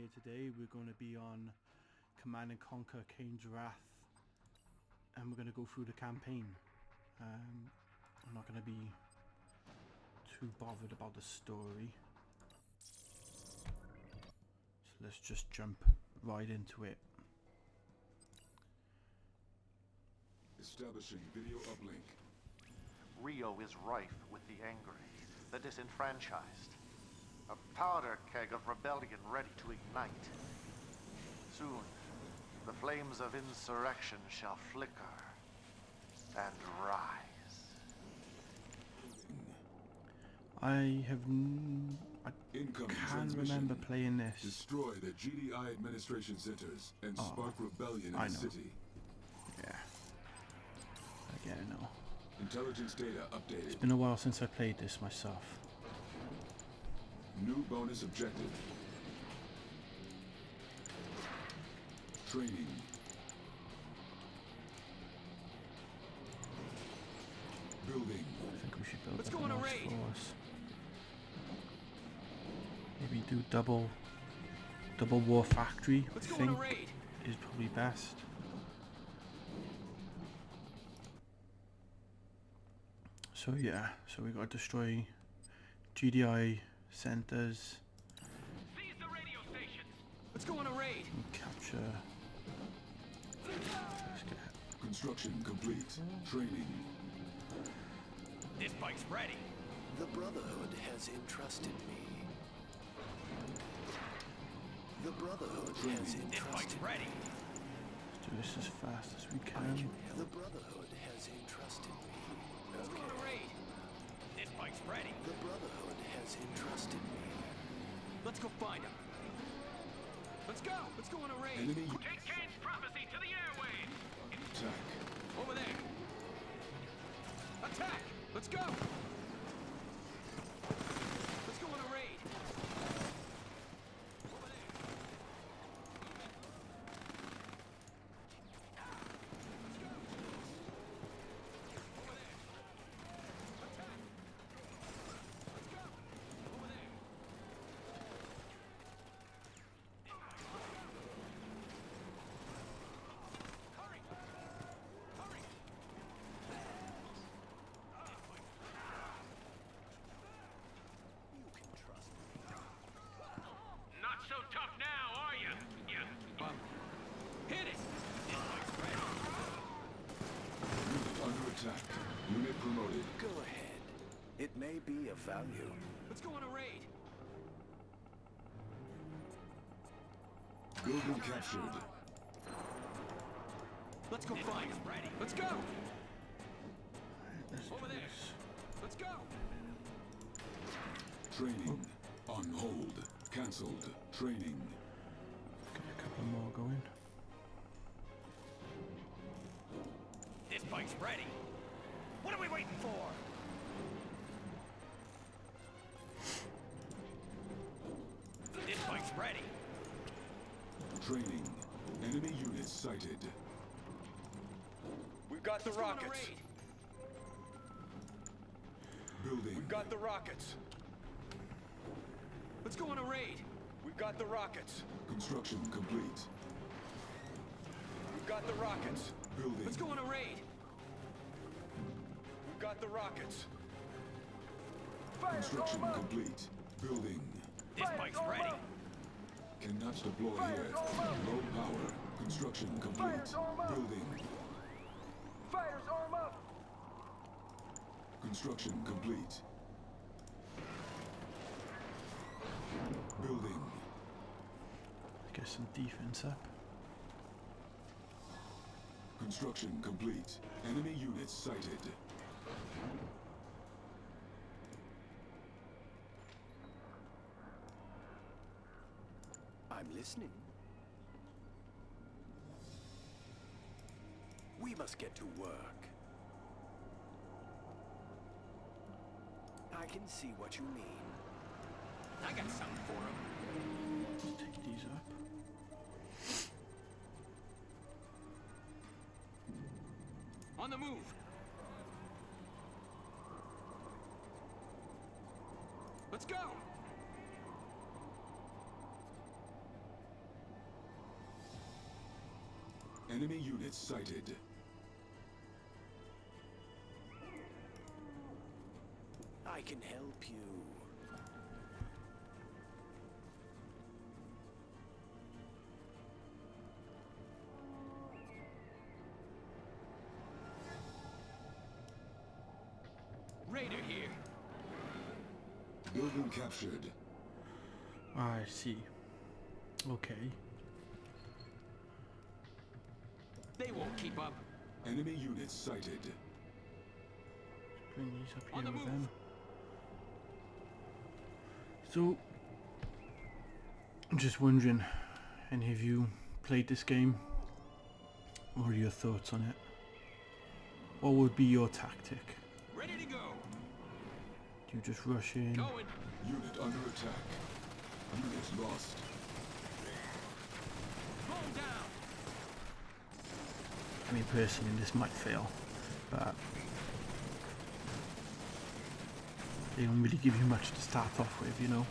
here today. We're going to be on Command and Conquer Kane's Wrath, and we're going to go through the campaign. I'm not going to be too bothered about the story, so let's just jump right into it. Establishing video uplink. Rio is rife with the angry, the disenfranchised. A powder keg of rebellion ready to ignite. Soon, the flames of insurrection shall flicker and rise. I Incoming can't remember playing this. Destroy the GDI administration centers and spark rebellion in the city. Yeah. I get it now. Intelligence data updated. It's been a while since I played this myself. New bonus objective. Training. Building. I think we should build Let's up go on a nice raid. force. Maybe do double war factory. Let's I go on think a raid. is probably best. So yeah, so we got to destroy GDI centers. Seize the radio stations. Let's go on a raid. And capture. Let's get Construction complete. Training. This bike's ready. The Brotherhood has entrusted me. The Brotherhood has This bike's entrusted ready. let's do this as fast as we can. The Brotherhood has entrusted me. Let's go on a raid. This bike's ready. The Brotherhood has entrusted me. Let's go find him. Let's go. Let's go on a raid. Enemy Take Kane's prophecy to the airwaves. attack. Over there. Attack. Let's go. Let's go on a raid. Over there. Let's go. Over there. Attack. Let's go. Over there. Hurry. Hurry. You can trust me. Not so tough now, are you? Yeah. Hit it. This bike's ready. Unit under attack. Unit promoted. Go ahead. It may be of value. Let's go on a raid. Building captured. Let's go find him. Ready. Let's go. Let's do Over there. this. Let's go. Training. On hold. Cancelled. Training. Get a couple more going. This bike's ready. What are we waiting for? This bike's ready. Training. Enemy units sighted. We've got the Let's go on a rockets. raid. Building. We've got the rockets. Let's go on a raid. We've got the rockets. Construction complete. We've got the rockets. Building. Let's go on a raid. We've got the rockets. Construction complete. Building. This bike's ready. Cannot deploy here. Low power. Construction complete. Building. Fires arm up! Construction complete. Building. Get some defense up. Construction complete. Enemy units sighted. I'm listening. We must get to work. I can see what you mean. I got something for him. Let's take these up. On the move. Let's go. Enemy units sighted. I can help you. Raider here. Building captured. I see. Okay. They won't keep up. Enemy units sighted. Bring these up On here the with move. them. So, I'm just wondering, any of you played this game? What are your thoughts on it? What would be your tactic? Ready to go. Do you just rush in? Going. Unit under attack. Unit lost. Roll down. I mean, personally, this might fail, but they don't really give you much to start off with, you know.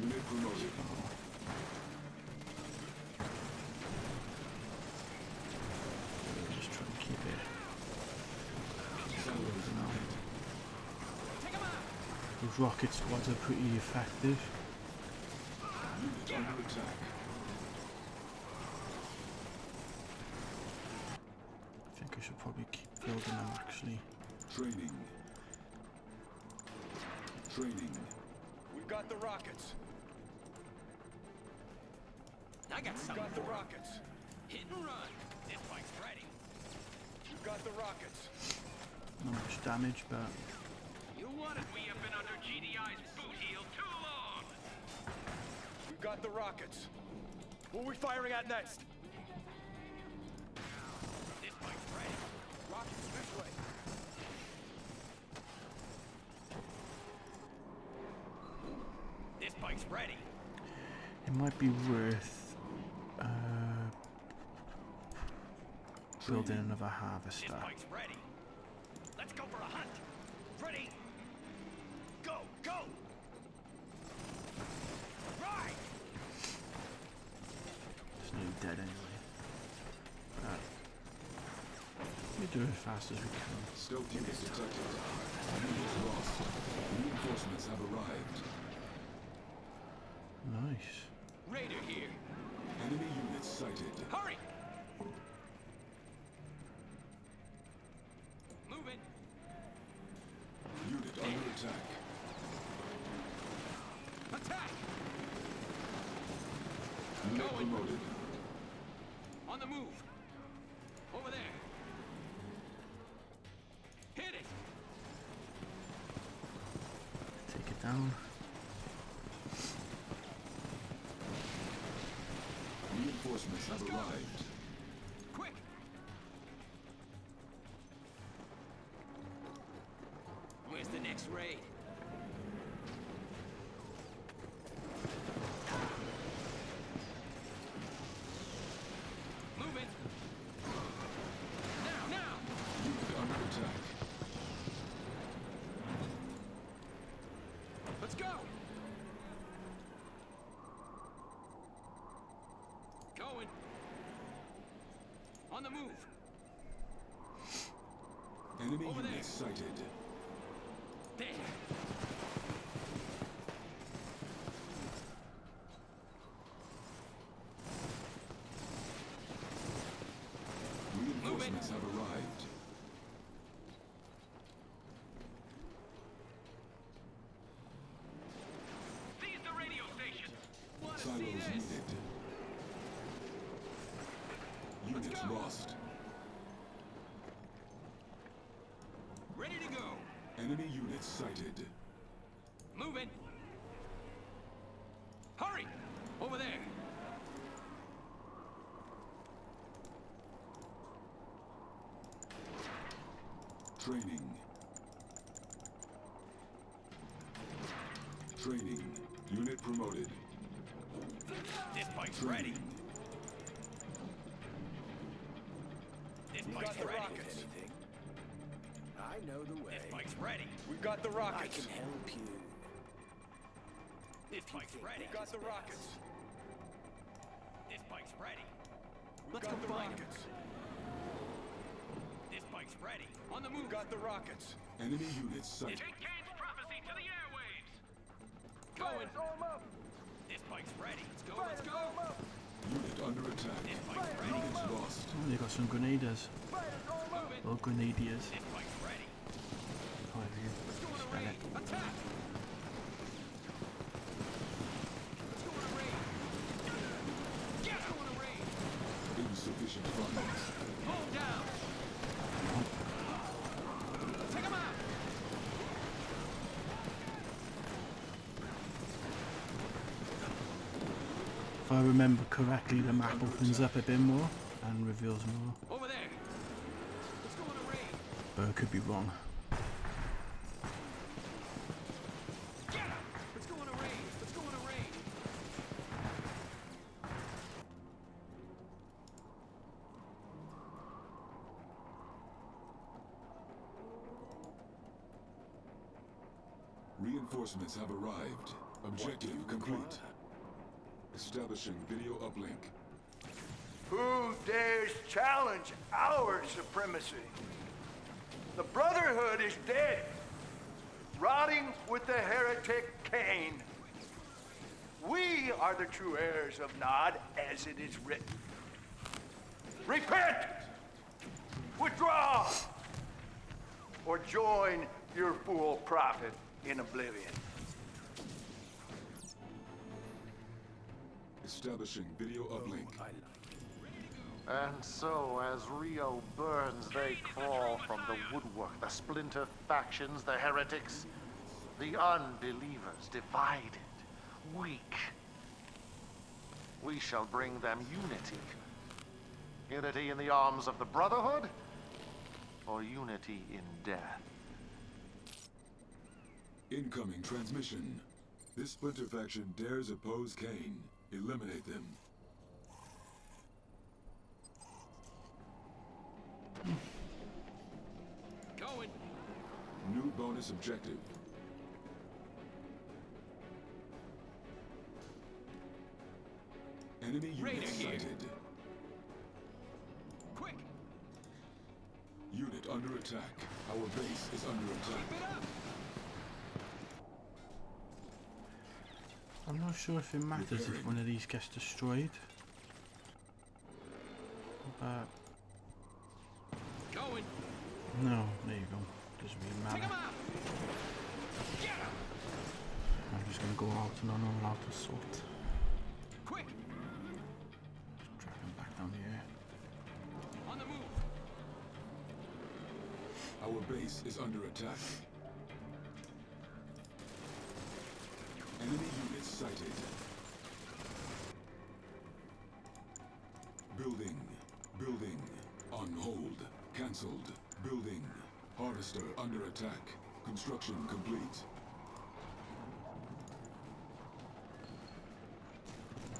Unit promoted. Just try and keep it. Take 'em out. Those rocket squads are pretty effective. Unit under attack. I think I should probably keep building them, actually. Training. Training. We've got the rockets. I got We've something. got the rockets. Hit and run. This bike's ready. We've got the rockets. Not much damage, but You want it? We have been under GDI's boot heel too long. We've got the rockets. What are we firing at next? This bike's ready. Rockets this way. This bike's ready. it might be worth building another This harvester. bike's ready. Let's go for a hunt. Ready? Go, go. Right. It's nearly dead anyway. But we do it as fast as we can. Stealth units detected. Units lost. Reinforcements have arrived. Nice. Raider here. Enemy units sighted. Hurry. Moving. Unit under attack. Attack. Unit Going. promoted. On the move. Over there. Hit it. Take it down. Reinforcements have arrived. Quick. Where's the next raid? Moving. Now, now. Unit under attack. Let's go. Going. On the move. Enemy Over there. units sighted. There. Reinforcements have arrived. Seize the radio station. Wanna see Silos this? needed. Units go. lost. Ready to go. Enemy units sighted. Moving. Hurry. Over there. Training. Training. Unit promoted. This bike's Training. ready. This We've bike's got the ready. rockets. Anything? I know the way. This bike's ready. We've got the I rockets. can help you. This bike's ready. We've got the rockets. This bike's ready. Let's go find him. This bike's ready. On the move. Got the rockets. Enemy units sighted. Take Kane's prophecy to the airwaves. Fighters, arm up! This bike's ready. Let's go. Fighters, arm up! Unit under attack. This bike's ready. Units lost. Oh, they got some grenadiers. Fighters, arm up! Or grenadiers. This bike's ready. Oh, you Let's go on a spell raid. it. Attack. Let's go on a raid. Get him on a raid. Insufficient funds. Hold down. Take him out. If I remember correctly, the map opens up a bit more and reveals more, Over there. Let's go on a raid. but I could be wrong. Get him. Let's go on a raid. Let's go on a raid. Reinforcements have arrived. Objective complete. Establishing video uplink. Who dares challenge our supremacy? The Brotherhood is dead, rotting with the heretic Kane. We are the true heirs of Nod, as it is written. Repent! Withdraw! Or join your fool prophet in oblivion. Establishing video uplink. And so, as Rio burns, they crawl from the woodwork, the splinter factions, the heretics, the unbelievers, divided, weak. We shall bring them unity. Unity in the arms of the Brotherhood, or unity in death? Incoming transmission. This splinter faction dares oppose Kane. Eliminate them. Going. New bonus objective. Enemy Raider unit here. sighted. Quick. Unit under attack. Our base is under attack. Keep it up. I'm not sure if it matters if one of these gets destroyed. Going. No, there you go. Doesn't really Take him matter. out. Get him. I'm just gonna go out and on all out assault. Quick. Drag him back down here. On the move. Our base is under attack. Enemy units sighted. Building. Building. On hold. Cancelled. Building. Harvester under attack. Construction complete.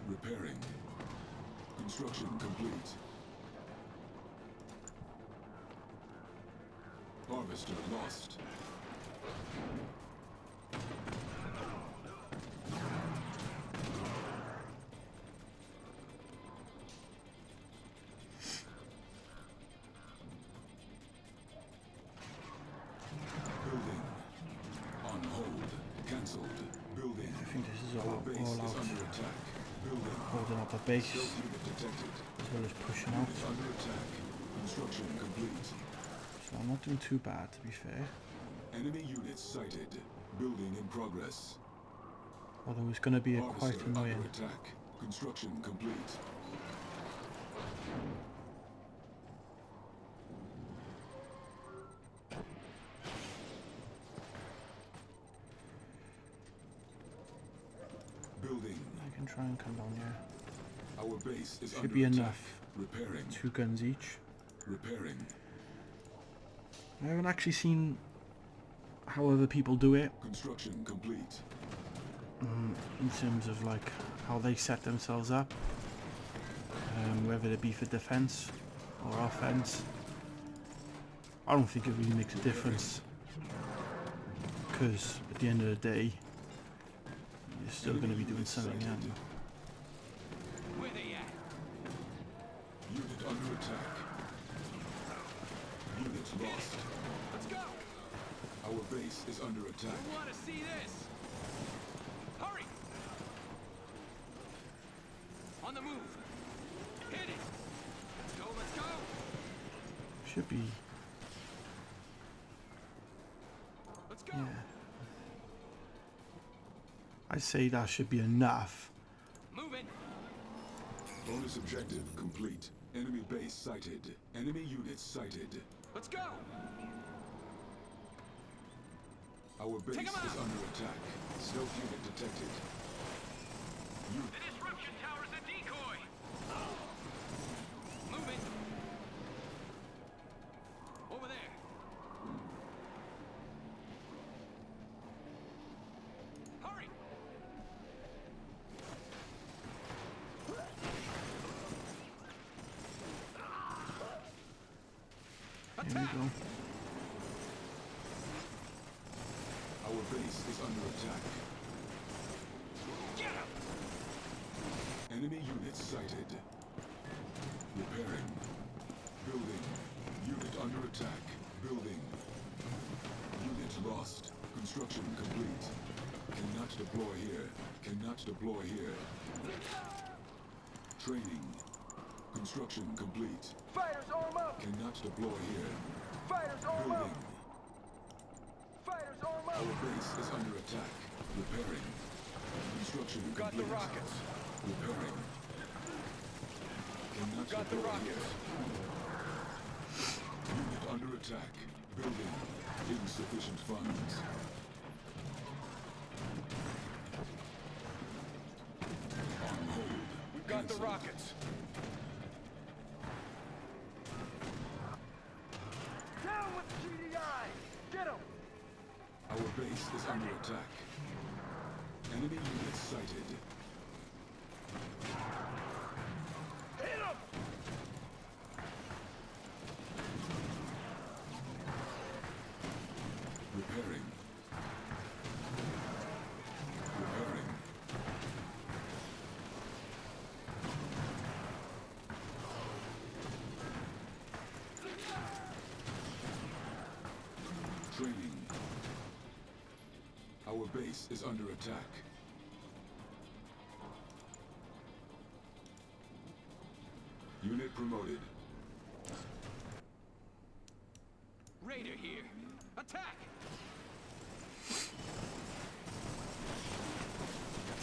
Repairing. Construction complete. Harvester lost. Building. On hold. Cancelled. Building. I think this is Our all base out. is under attack. Building. Holding up a base Stealth unit detected. as well as pushing out. Unit under attack. Construction complete. So I'm not doing too bad, to be fair. Enemy units sighted. Building in progress. Although it's going to be quite Harvester under annoying. attack. Construction complete. Building. I can try and come down here. Our base is Should under be attack. enough. Repairing. 2 guns each. Repairing. I haven't actually seen how other people do it Construction complete. in terms of like how they set themselves up, whether it be for defense or offense. I don't think it really makes a difference, because at the end of the day you're still going to be doing something. Where they at? is under attack. I want to see this. Hurry! On the move. Hit it. Let's go, let's go. Should be. Let's go. Yeah. I say that should be enough. Moving. Bonus objective complete. Enemy base sighted. Enemy units sighted. Let's go. Our base Take 'em is out. under attack. Stealth unit detected. The disruption tower's a decoy. Moving. Over there. Hurry. There we Attack. go. Our base is under attack. Get him. Enemy units sighted. Repairing. Building. Unit under attack. Building. Unit lost. Construction complete. Cannot deploy here. Cannot deploy here. Training. Construction complete. Fighters, arm up! Cannot deploy here. Fighters, arm up! Building. Fighters, arm up! Our base is under attack. Repairing. Construction We've got the complete. rockets. Repairing. Cannot We've got the deploy rockets. here. Unit under attack. Building. Insufficient funds. On hold. We've got the Cancelled. rockets. Down with GDI! Get him! Our base is under attack. Enemy units sighted. Hit him! Repairing. Repairing. Training. Our base is under attack. Unit promoted. Raider here. Attack.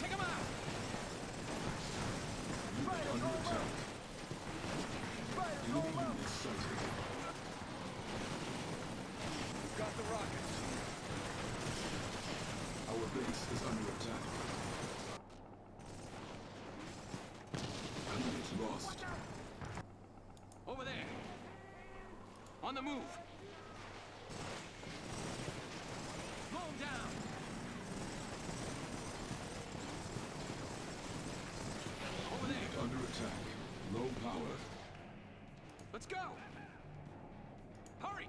Take him out. Unit under attack. Fighters, Enemy arm up! units sighted. We've got the rockets. Our base is under attack. Units lost. Over there. On the move. Slow him down. Over there. Unit under attack. Low power. Let's go. Hurry.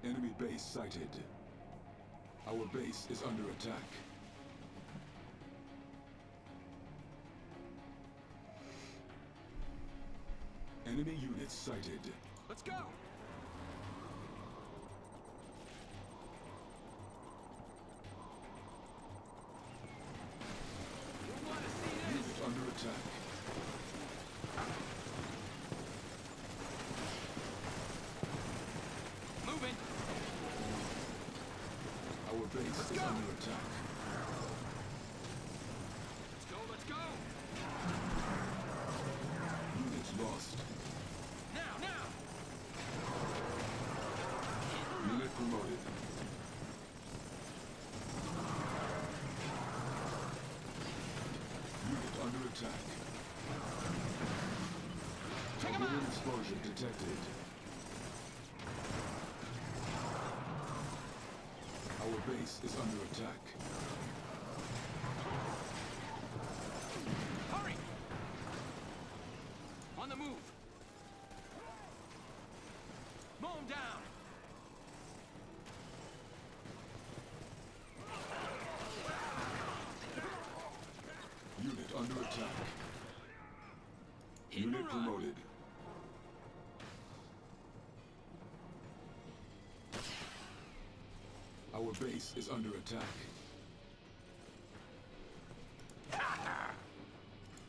Enemy base sighted. Our base is under attack. Enemy units sighted. Let's go. We want to see this. Unit under attack. Moving. Our base is go. under attack. Let's go, let's go. Units lost. Now, now. Unit promoted. Unit under attack. Take 'em Targeted out. exposure detected. Our base is under attack. Hurry. On the move. Mow him down. Unit under attack. Hit and Unit run. promoted. Our base is under attack.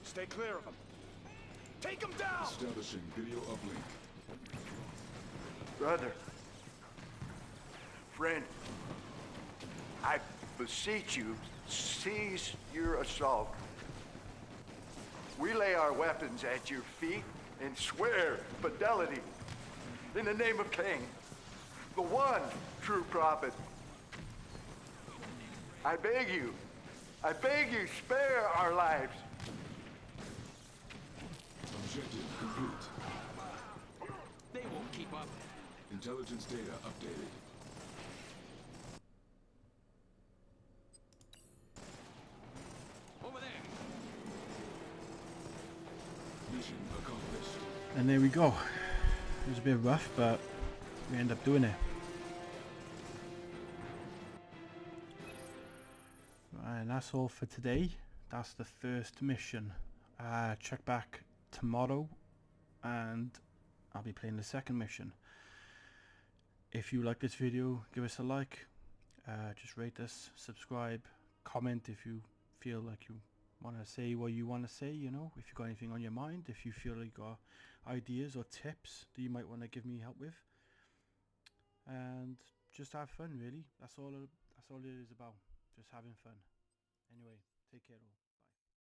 Stay clear of them. Take them down! Establishing video uplink. Brother. Friend. I beseech you, cease your assault. We lay our weapons at your feet and swear fidelity in the name of Kane, the one true prophet. I beg you, spare our lives. Objective complete. They won't keep up. Intelligence data updated. Over there. Mission accomplished. And there we go. It was a bit rough, but we end up doing it. Right, and that's all for today. That's the first mission. Check back tomorrow and I'll be playing the second mission. If you like this video, give us a like. Just rate us, subscribe, comment if you feel like you want to say what you want to say, you know, if you've got anything on your mind, if you feel like you got ideas or tips that you might want to give me help with, and just have fun, really. That's all it is about, just having fun. Anyway, take care all.